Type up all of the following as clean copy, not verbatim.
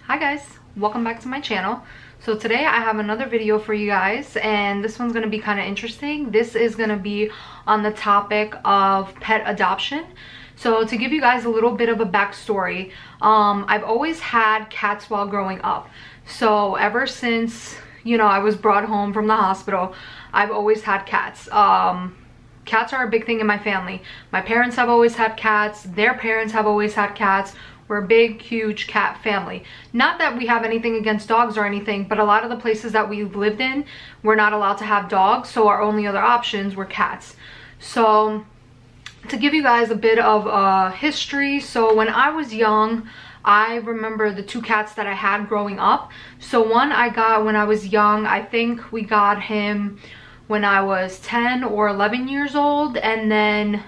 Hi guys, welcome back to my channel. So today I have another video for you guys, and this one's going to be kind of interesting. This is going to be on the topic of pet adoption. So to give you guys a little bit of a backstory, I've always had cats while growing up. So ever since, I was brought home from the hospital, I've always had cats. Cats are a big thing in my family. My parents have always had cats. Their parents have always had cats. We're a big, huge cat family. Not that we have anything against dogs or anything, but a lot of the places that we've lived in, we're not allowed to have dogs, so our only other options were cats. So to give you guys a bit of history, so when I was young, I remember the two cats that I had growing up. So one I got when I was young. I think we got him when I was 10 or 11 years old, and then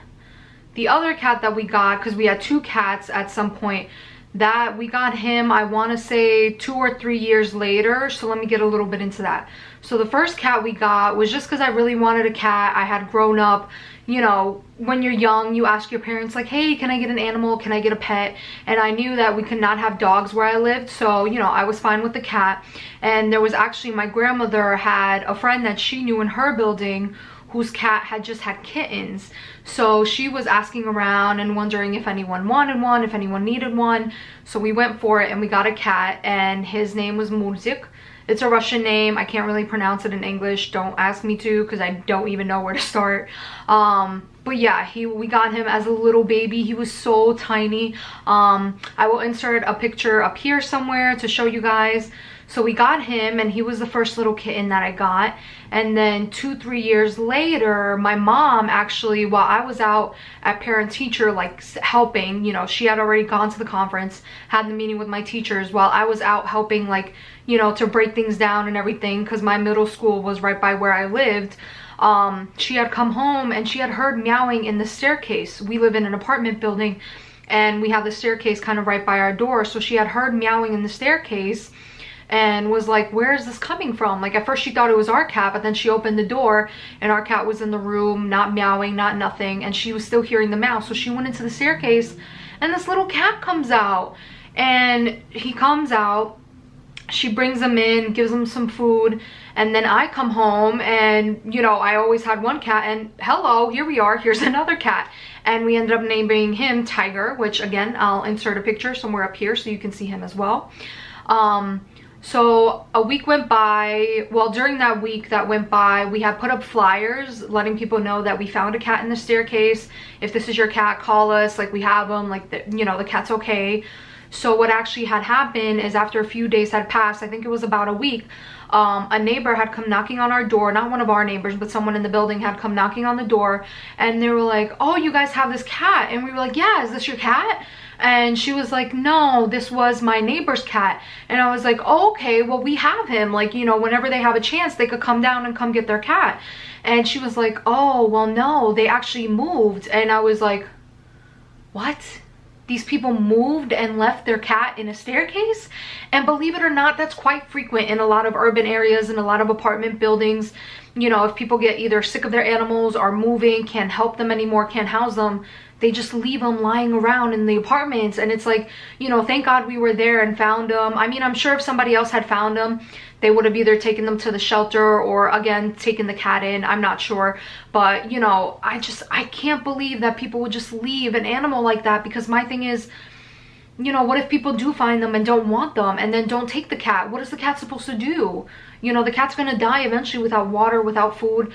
the other cat that we got, because we had two cats at some point, that we got him, I want to say 2 or 3 years later. So let me get a little bit into that. So the first cat we got was just because I really wanted a cat. I had grown up, when you're young, you ask your parents like, hey, can I get an animal? Can I get a pet? And I knew that we could not have dogs where I lived. So, I was fine with the cat. And there was actually, my grandmother had a friend that she knew in her building whose cat had just had kittens. So she was asking around and wondering if anyone wanted one, if anyone needed one. So we went for it and we got a cat, and his name was Murzik. It's a Russian name. I can't really pronounce it in English. Don't ask me to, because I don't even know where to start. But yeah, we got him as a little baby. He was so tiny. I will insert a picture up here somewhere to show you guys. So we got him, and he was the first little kitten that I got. And then 2-3 years later, my mom actually, while I was out at parent teacher, like helping, she had already gone to the conference, had the meeting with my teachers, while I was out helping, like, to break things down and everything, because my middle school was right by where I lived. She had come home and she had heard meowing in the staircase. We live in an apartment building, and we have the staircase kind of right by our door. So she had heard meowing in the staircase and was like, where is this coming from? Like, at first she thought it was our cat, but then she opened the door and our cat was in the room, not meowing, not nothing, and she was still hearing the meow. So she went into the staircase, and this little cat comes out, and he comes out, she brings him in, gives him some food, and then I come home, and I always had one cat, and hello, here we are, here's another cat. And we ended up naming him Tiger, which again, I'll insert a picture somewhere up here so you can see him as well. So a week went by. Well, during that week that went by, we had put up flyers letting people know that we found a cat in the staircase. If this is your cat, call us, like, we have them, like, the cat's okay. So what actually had happened is, after a few days had passed, I think it was about a week, a neighbor had come knocking on our door. Not one of our neighbors, but someone in the building had come knocking on the door, and they were like, oh, you guys have this cat? And we were like, yeah, is this your cat? And she was like, no, this was my neighbor's cat. And I was like, oh, okay, well, we have him. Like, whenever they have a chance, they could come down and come get their cat. And she was like, oh, well, no, they actually moved. And I was like, what? These people moved and left their cat in a staircase? And believe it or not, that's quite frequent in a lot of urban areas and a lot of apartment buildings. If people get either sick of their animals or moving, can't help them anymore, can't house them, they just leave them lying around in the apartments. And it's like, thank God we were there and found them. I mean, I'm sure if somebody else had found them, they would have either taken them to the shelter or, again, taken the cat in. I'm not sure. But, I can't believe that people would just leave an animal like that, because my thing is, what if people do find them and don't want them, and then don't take the cat? What is the cat supposed to do? The cat's gonna die eventually without water, without food.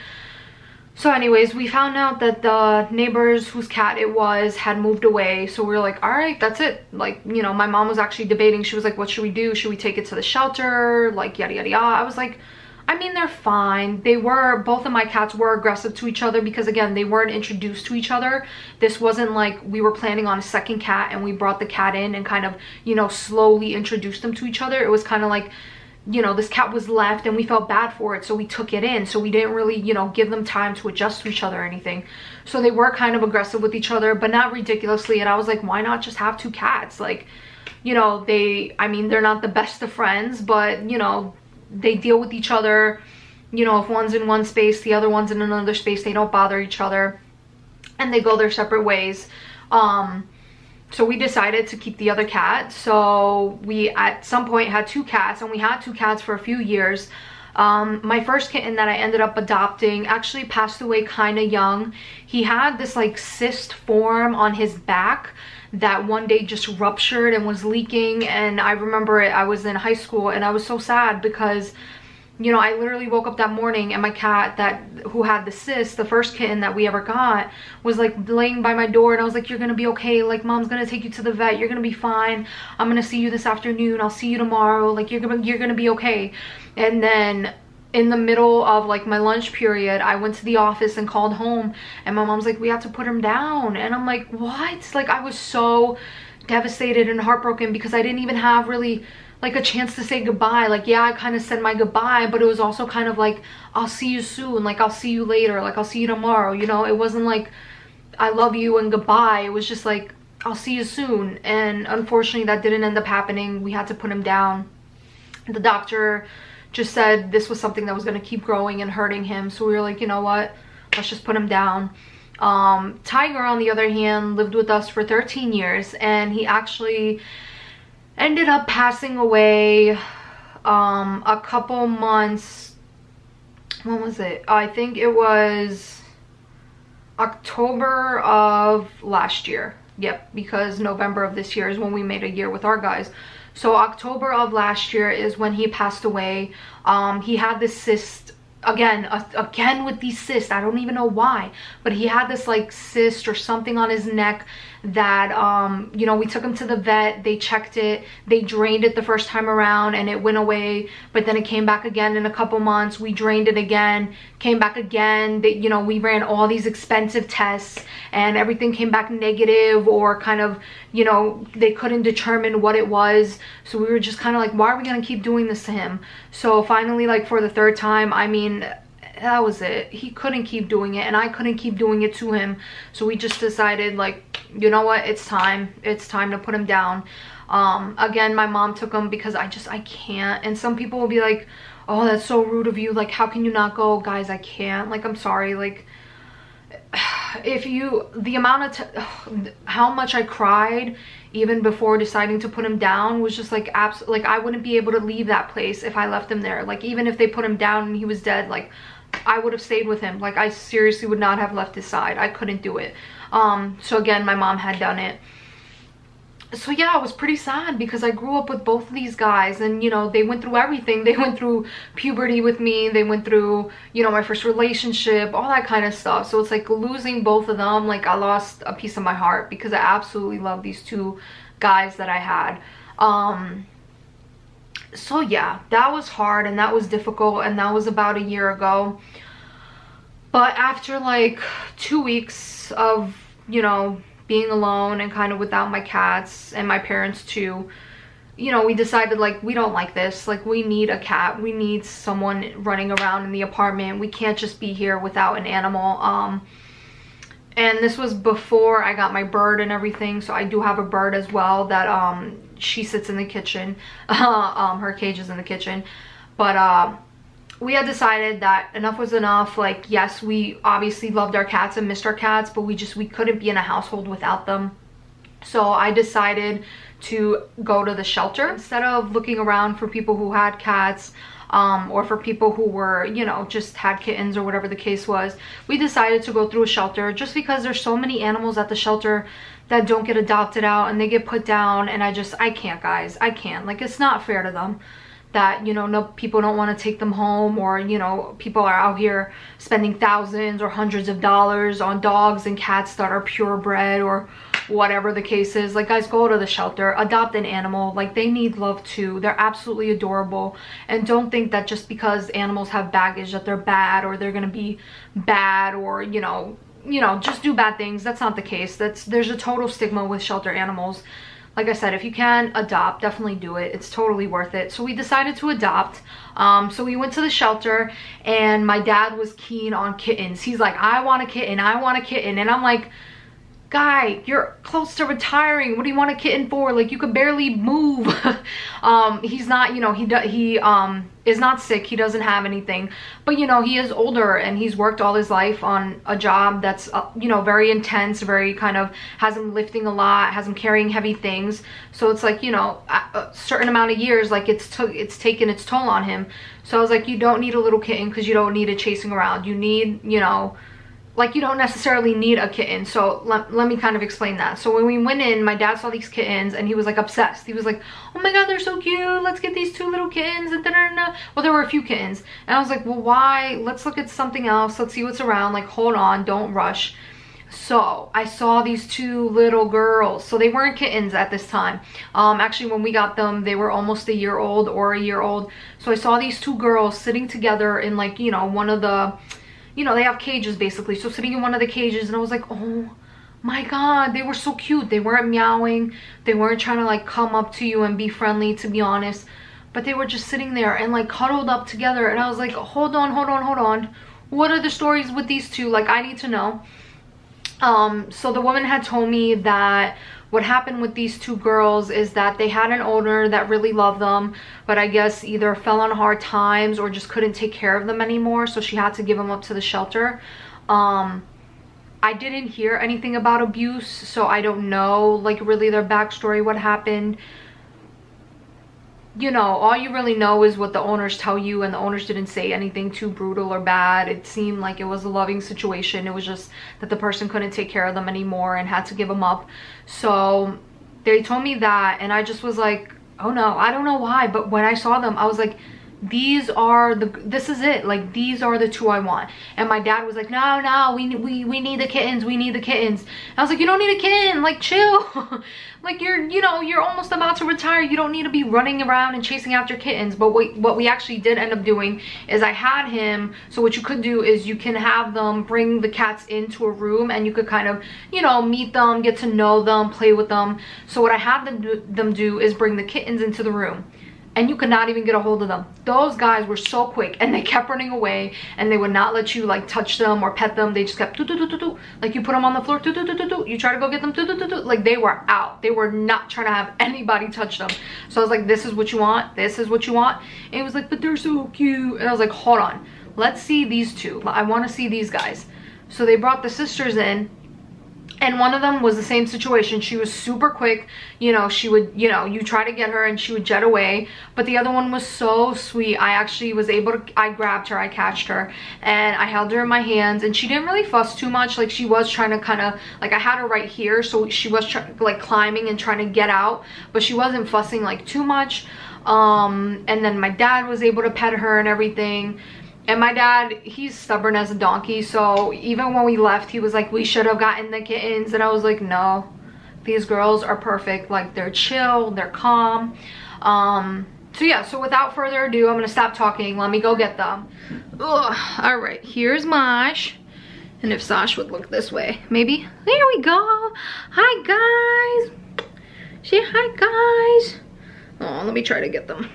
So anyways, we found out that the neighbors whose cat it was had moved away. So we were like, all right, that's it. Like, my mom was actually debating. She was like, what should we do? Should we take it to the shelter? Like, yada, yada, yada. I was like, I mean, they're fine. Both of my cats were aggressive to each other, because again, they weren't introduced to each other. This wasn't like we were planning on a second cat and we brought the cat in and kind of, slowly introduced them to each other. It was kind of like, this cat was left and we felt bad for it, so we took it in. So we didn't really, give them time to adjust to each other or anything. So they were kind of aggressive with each other, but not ridiculously. And I was like, why not just have two cats? Like, I mean, they're not the best of friends, but, they deal with each other. If one's in one space, the other one's in another space, they don't bother each other, and they go their separate ways. so we decided to keep the other cat. So we at some point had 2 cats, and we had 2 cats for a few years. My first kitten that I ended up adopting actually passed away kind of young. He had this like cyst form on his back that one day just ruptured and was leaking, and I remember it. I was in high school and I was so sad because, you know, I literally woke up that morning and my cat who had the cyst, the first kitten that we ever got, was like laying by my door, and I was like, you're gonna be okay, like mom's gonna take you to the vet, you're gonna be fine, I'm gonna see you this afternoon, I'll see you tomorrow, like you're gonna be okay. And then in the middle of like my lunch period, I went to the office and called home, and my mom's like, we have to put him down. And I'm like, what? Like I was so devastated and heartbroken because I didn't even have really like a chance to say goodbye. Like, yeah, I kind of said my goodbye, but it was also kind of like, I'll see you soon, like I'll see you later, like I'll see you tomorrow, you know. It wasn't like I love you and goodbye. It was just like, I'll see you soon. And unfortunately that didn't end up happening. We had to put him down. The doctor just said this was something that was going to keep growing and hurting him, so we were like, you know what, let's just put him down. Tiger, on the other hand, lived with us for 13 years, and he actually ended up passing away a couple months. When was it? I think it was October of last year. Yep, because November of this year is when we made a year with our guys. So October of last year is when he passed away. He had this cyst, again with these cysts, I don't even know why, but he had this like cyst or something on his neck that you know, we took him to the vet, they checked it, they drained it the first time around and it went away, but then it came back again in a couple months. We drained it again, came back again. You know, we ran all these expensive tests and everything came back negative, or kind of, you know, they couldn't determine what it was. So we were just kind of like, why are we gonna keep doing this to him? So finally, like for the 3rd time, I mean, that was it. He couldn't keep doing it and I couldn't keep doing it to him. So we just decided, like, you know what, it's time to put him down. Again, my mom took him because I can't. And some people will be like, oh, that's so rude of you, like how can you not go? Guys, I can't. Like, I'm sorry. Like, if you, the amount of how much I cried even before deciding to put him down was just like like I wouldn't be able to leave that place if I left him there. Like, even if they put him down and he was dead, like I would have stayed with him. Like, I seriously would not have left his side. I couldn't do it. So again, my mom had done it. So yeah, I was pretty sad because I grew up with both of these guys, and you know, they went through everything. They went through puberty with me, they went through, you know, my first relationship, all that kind of stuff. So it's like losing both of them, like I lost a piece of my heart because I absolutely love these 2 guys that I had. So yeah, that was hard and that was difficult, and that was about a year ago. But after like 2 weeks of, you know, being alone and kind of without my cats and my parents too, you know, we decided, like, we don't like this. Like, we need a cat. We need someone running around in the apartment. We can't just be here without an animal. And this was before I got my bird and everything. So I do have a bird as well that she sits in the kitchen. Her cage is in the kitchen. But we had decided that enough was enough. Like, yes, we obviously loved our cats and missed our cats, but we couldn't be in a household without them. So I decided to go to the shelter instead of looking around for people who had cats, or for people who were, you know, just had kittens or whatever the case was. We decided to go through a shelter just because there's so many animals at the shelter that don't get adopted out and they get put down, and I can't, guys. I can't. Like, it's not fair to them that, you know, no, people don't want to take them home, or, you know, people are out here spending thousands or hundreds of dollars on dogs and cats that are purebred or whatever the case is. Like, guys, go to the shelter, adopt an animal. Like, they need love too. They're absolutely adorable. And don't think that just because animals have baggage that they're bad, or they're gonna be bad, or you know, just do bad things. That's not the case. There's a total stigma with shelter animals. Like I said, if you can adopt, definitely do it. It's totally worth it. So we decided to adopt. So we went to the shelter, and my dad was keen on kittens. He's like, I want a kitten, I want a kitten. And I'm like, guy, you're close to retiring. What do you want a kitten for? Like, you could barely move. He's not, you know, he is not sick. He doesn't have anything, but you know, he is older and he's worked all his life on a job that's you know, very intense, very kind of has him lifting a lot, has him carrying heavy things. So it's like, you know, a certain amount of years, like it's taken its toll on him. So I was like, you don't need a little kitten because you don't need it chasing around. You need, you know, like, you don't necessarily need a kitten. So let me kind of explain that. So when we went in, my dad saw these kittens and he was like obsessed. He was like, oh my god, they're so cute, let's get these 2 little kittens. And well, there were a few kittens and I was like, well, why? Let's look at something else, let's see what's around. Like, hold on, don't rush. So I saw these 2 little girls. So they weren't kittens at this time. Actually, when we got them, they were almost a year old or a year old. So I saw these 2 girls sitting together in, like, you know, one of the, you know, they have cages basically. So sitting in one of the cages, and I was like, oh my god, they were so cute. They weren't meowing. They weren't trying to like come up to you and be friendly, to be honest. But they were just sitting there and like cuddled up together. And I was like, hold on. What are the stories with these 2? Like, I need to know. So the woman had told me that what happened with these 2 girls is that they had an owner that really loved them, but I guess either fell on hard times or just couldn't take care of them anymore, so she had to give them up to the shelter. I didn't hear anything about abuse, so I don't know like really their backstory, what happened. You know, all you really know is what the owners tell you, and the owners didn't say anything too brutal or bad. It seemed like it was a loving situation. It was just that the person couldn't take care of them anymore and had to give them up. So they told me that, and I just was like, oh no, I don't know why, but when I saw them, I was like, this is it. Like, these are the 2 I want. And my dad was like, no, we need the kittens, we need the kittens. And I was like, you don't need a kitten, like, chill. Like, you know, you're almost about to retire. You don't need to be running around and chasing after kittens. But what we actually did end up doing is I had him, so what you could do is you can have them bring the cats into a room and you could kind of, you know, meet them, get to know them, play with them. So what I had them do is bring the kittens into the room. And you could not even get a hold of them. Those guys were so quick and they kept running away, and they would not let you like touch them or pet them. They just kept like, you put them on the floor, you try to go get them, like they were out. They were not trying to have anybody touch them. So I was like, this is what you want, this is what you want. And it was like, but they're so cute. And I was like, hold on, let's see these 2. I want to see these guys. So they brought the sisters in, and one of them was the same situation. She was super quick, you know, she would, you know, you try to get her and she would jet away. But the other one was so sweet. I actually was able to, I grabbed her, I catched her, and I held her in my hands, and she didn't really fuss too much. Like, she was trying to kind of, like, I had her right here, so she was like climbing and trying to get out, but she wasn't fussing like too much. And then my dad was able to pet her and everything. And my dad, he's stubborn as a donkey, so even when we left, he was like, we should have gotten the kittens. And I was like, no, these girls are perfect. Like, they're chill, they're calm. So yeah, so without further ado, I'm gonna stop talking. Let me go get them. Ugh. All right, here's Mosh. And if Sash would look this way, maybe. There we go. Hi, guys. Say hi, guys. Oh, let me try to get them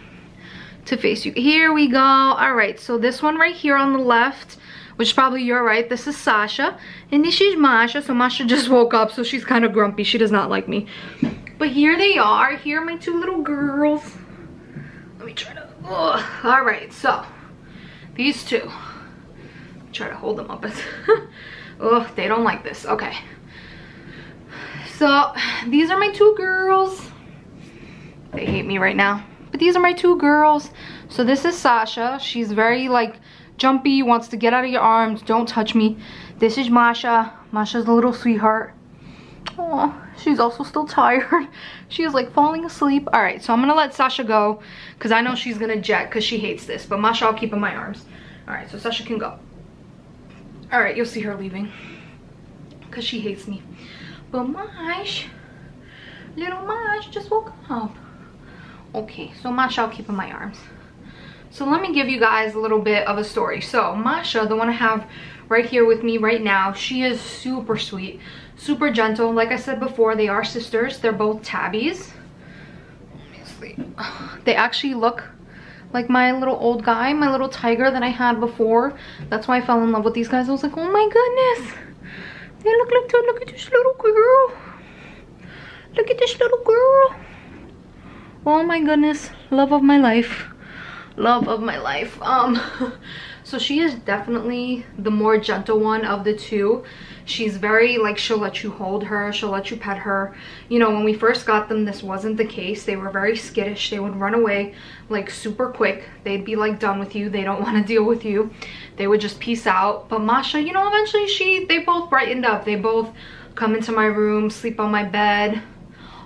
to face you. Here we go. All right, so this one right here on the left, which is probably your right, this is Sasha, and this is Masha. So Masha just woke up, so she's kind of grumpy. She does not like me. But here they are. Here are my 2 little girls. Let me try to, all right, so these 2, try to hold them up as oh, they don't like this. Okay, so these are my 2 girls. They hate me right now. But these are my 2 girls. So this is Sasha. She's very like jumpy, wants to get out of your arms, don't touch me. This is Masha. Masha's a little sweetheart. Oh, she's also still tired. She is like falling asleep. All right, so I'm gonna let Sasha go because I know she's gonna jet because she hates this, but Masha I'll keep in my arms. All right, so Sasha can go. All right, you'll see her leaving because she hates me. But Mash, little Mash just woke up. Okay, so Masha I'll keep in my arms. So let me give you guys a little bit of a story. So Masha, the one I have right here with me right now, she is super sweet, super gentle. Like I said before, they are sisters. They're both Tabbies. Obviously, they actually look like my little old guy, my little tiger that I had before. That's why I fell in love with these guys. I was like, oh my goodness, Hey, look at this little girl. Look at this little girl. Oh my goodness, love of my life. Love of my life. So she is definitely the more gentle one of the two. She's very like, she'll let you hold her, she'll let you pet her. You know, when we first got them, this wasn't the case. They were very skittish. They would run away like super quick. They'd be like done with you. They don't want to deal with you. They would just peace out. But Masha, you know, eventually they both brightened up. They both come into my room, sleep on my bed.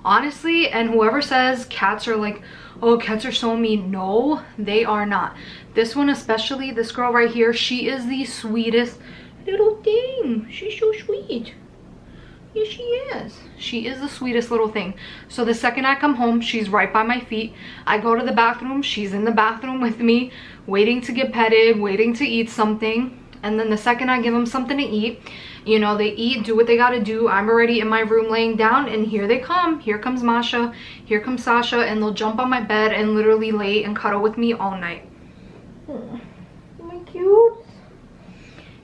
Honestly, and whoever says cats are like, oh, cats are so mean, no, they are not. This one especially, this girl right here, she is the sweetest little thing. She's so sweet. Yes, she is. She is the sweetest little thing. So the second I come home, she's right by my feet. I go to the bathroom, she's in the bathroom with me, waiting to get petted, waiting to eat something. And then the second I give them something to eat, you know, they eat, do what they gotta do. I'm already in my room laying down, and here they come. Here comes Masha, here comes Sasha, and they'll jump on my bed and literally lay and cuddle with me all night. Oh, am I cute?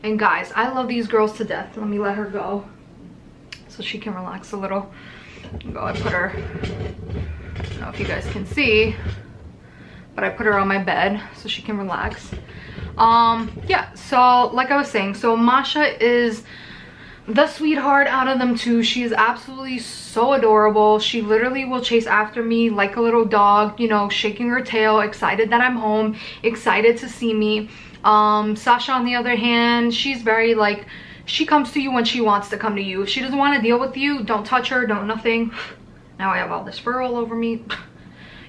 And guys, I love these girls to death. Let me let her go so she can relax a little. Go, I put her, I don't know if you guys can see, but I put her on my bed so she can relax. Yeah, so like I was saying, so Masha is the sweetheart out of them two. She is absolutely so adorable. She literally will chase after me like a little dog, you know, shaking her tail, excited that I'm home, excited to see me. Sasha, on the other hand, she's very like, she comes to you when she wants to come to you. If she doesn't want to deal with you, don't touch her, don't nothing. Now I have all this fur all over me.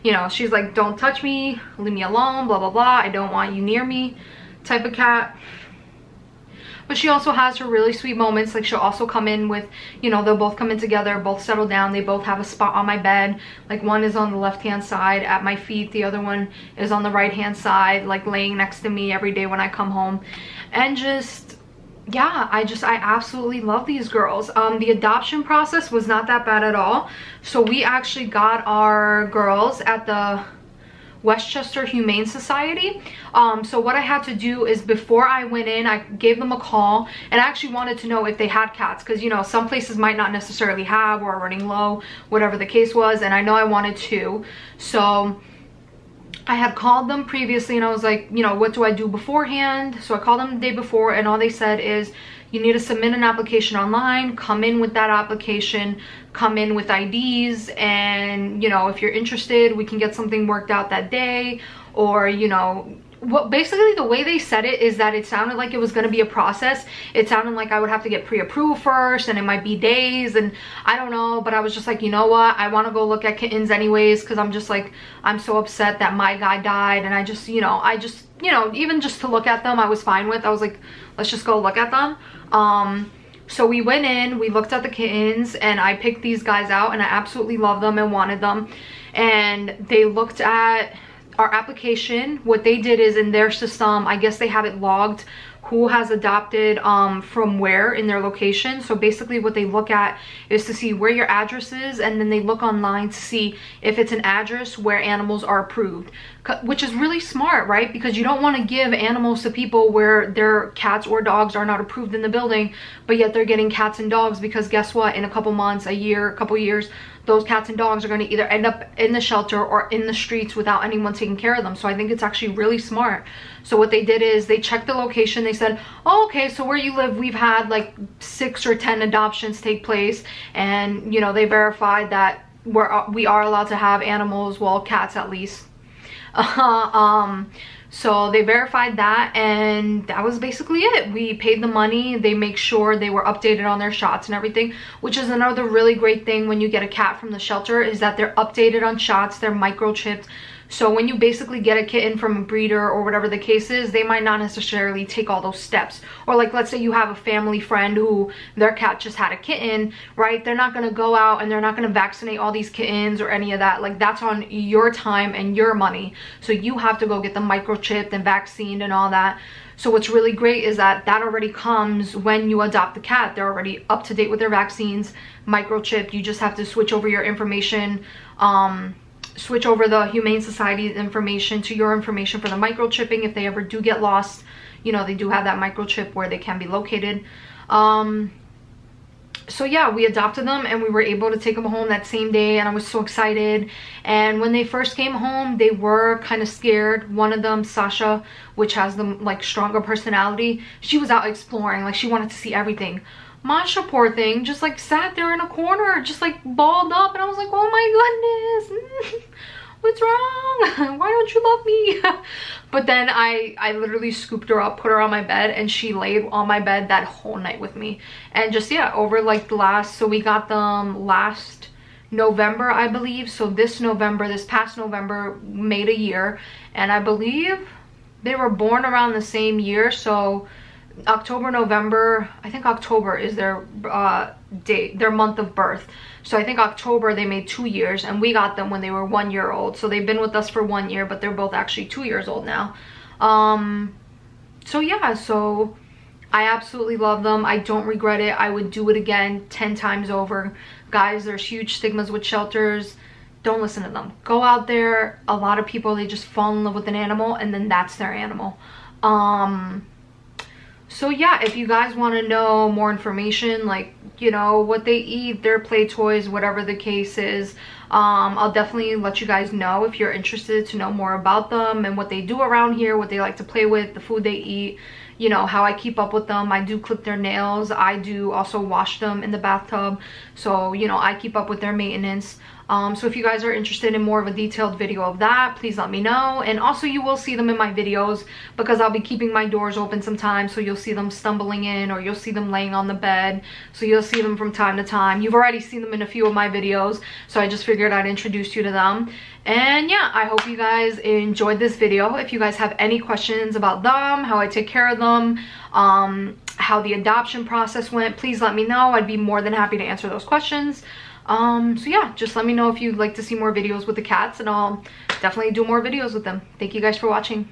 You know, she's like, don't touch me, leave me alone, blah blah blah, I don't want you near me type of cat. But she also has her really sweet moments. Like, she'll also come in with, you know, they'll both come in together, both settle down, they both have a spot on my bed. Like, one is on the left hand side at my feet, the other one is on the right hand side, like laying next to me every day when I come home. And just, yeah, I absolutely love these girls. The adoption process was not that bad at all. So we actually got our girls at the Westchester Humane Society. So what I had to do is, before I went in, I gave them a call, and I actually wanted to know if they had cats, because, you know, some places might not necessarily have, or are running low, whatever the case was, and I know I wanted to. So I had called them previously, and I was like, you know, what do I do beforehand? So I called them the day before, and all they said is, you need to submit an application online, come in with that application, come in with IDs, and, you know, if you're interested, we can get something worked out that day. Or, you know, what basically the way they said it is that it sounded like it was going to be a process. It sounded like I would have to get pre-approved first, and it might be days, and I don't know. But I was just like, you know what, I want to go look at kittens anyways, because I'm just like, I'm so upset that my guy died, and I just, you know, even just to look at them I was fine with. I was like, let's just go look at them. So we went in, we looked at the kittens, and I picked these guys out, and I absolutely love them and wanted them. And they looked at our application. What they did is, in their system, I guess they have it logged who has adopted from where in their location. So basically what they look at is to see where your address is, and then they look online to see if it's an address where animals are approved, which is really smart, right? Because you don't want to give animals to people where their cats or dogs are not approved in the building, but yet they're getting cats and dogs, because guess what, in a couple months, a year, a couple years, those cats and dogs are going to either end up in the shelter or in the streets without anyone taking care of them. So I think it's actually really smart. So what they did is they checked the location. They said, oh, okay, so where you live, we've had like 6 or 10 adoptions take place, and, you know, they verified that we are allowed to have animals, well, cats at least. So they verified that, and that was basically it. We paid the money. They make sure they were updated on their shots and everything, which is another really great thing when you get a cat from the shelter, is that they're updated on shots, they're microchipped. So when you basically get a kitten from a breeder or whatever the case is, they might not necessarily take all those steps. Or like, let's say you have a family friend who their cat just had a kitten, right? They're not going to go out and they're not going to vaccinate all these kittens or any of that. Like, that's on your time and your money. So you have to go get them microchipped and vaccinated and all that. So what's really great is that that already comes when you adopt the cat. They're already up to date with their vaccines, microchipped. You just have to switch over your information, switch over the Humane Society's information to your information for the microchipping. If they ever do get lost, you know, they do have that microchip where they can be located. So yeah, we adopted them and we were able to take them home that same day, and I was so excited. And when they first came home, they were kind of scared. One of them, Sasha, which has the like stronger personality, she was out exploring, like she wanted to see everything. Masha, poor thing, just like sat there in a corner, just like balled up, and I was like, oh my goodness, what's wrong? Why don't you love me? But then I literally scooped her up, put her on my bed, and she laid on my bed that whole night with me. And just, yeah, over like the last, so we got them last November, I believe. So this past November made a year, and I believe they were born around the same year. So October, November, I think October is their date, their month of birth. So I think October they made 2 years, and we got them when they were 1 year old. So they've been with us for 1 year, but they're both actually 2 years old now. So yeah, so I absolutely love them. I don't regret it. I would do it again 10 times over. Guys, there's huge stigmas with shelters. Don't listen to them. Go out there. A lot of people, they just fall in love with an animal and then that's their animal. So yeah, if you guys want to know more information, like, you know, what they eat, their play toys, whatever the case is, I'll definitely let you guys know if you're interested to know more about them and what they do around here, what they like to play with, the food they eat, you know, how I keep up with them. I do clip their nails. I do also wash them in the bathtub. So, you know, I keep up with their maintenance. So if you guys are interested in more of a detailed video of that, please let me know. And also you will see them in my videos because I'll be keeping my doors open sometimes. So you'll see them stumbling in, or you'll see them laying on the bed. So you'll see them from time to time. You've already seen them in a few of my videos. So I just figured I'd introduce you to them. And yeah, I hope you guys enjoyed this video. If you guys have any questions about them, how I take care of them, how the adoption process went, please let me know. I'd be more than happy to answer those questions. So yeah, just let me know if you'd like to see more videos with the cats, and I'll definitely do more videos with them. Thank you guys for watching.